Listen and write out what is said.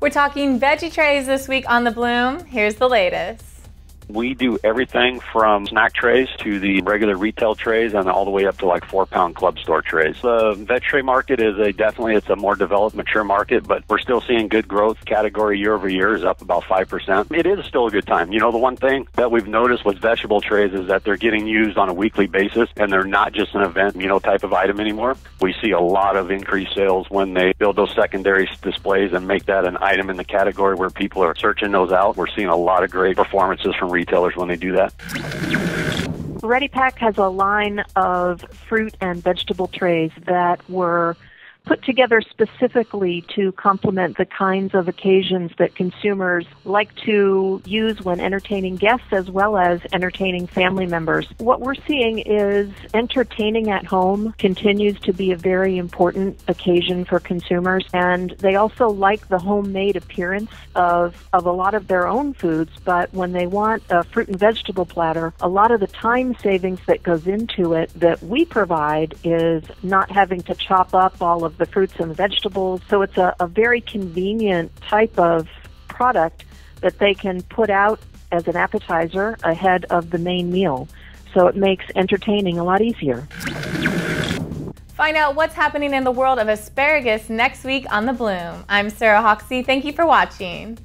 We're talking veggie trays this week on The Bloom. Here's the latest. We do everything from snack trays to the regular retail trays and all the way up to like 4-pound club store trays. The veg tray market is it's a more developed, mature market, but we're still seeing good growth. Category year over year is up about 5%. It is still a good time. You know, the one thing that we've noticed with vegetable trays is that they're getting used on a weekly basis and they're not just an event, type of item anymore. We see a lot of increased sales when they build those secondary displays and make that an item in the category where people are searching those out. We're seeing a lot of great performances from retailers when they do that. ReadyPack has a line of fruit and vegetable trays that were put together specifically to complement the kinds of occasions that consumers like to use when entertaining guests as well as entertaining family members. What we're seeing is entertaining at home continues to be a very important occasion for consumers, and they also like the homemade appearance of a lot of their own foods, but when they want a fruit and vegetable platter, a lot of the time savings that goes into it that we provide is not having to chop up all of the fruits and vegetables. So it's a very convenient type of product that they can put out as an appetizer ahead of the main meal. So it makes entertaining a lot easier. Find out what's happening in the world of asparagus next week on The Bloom. I'm Sarah Hoxie. Thank you for watching.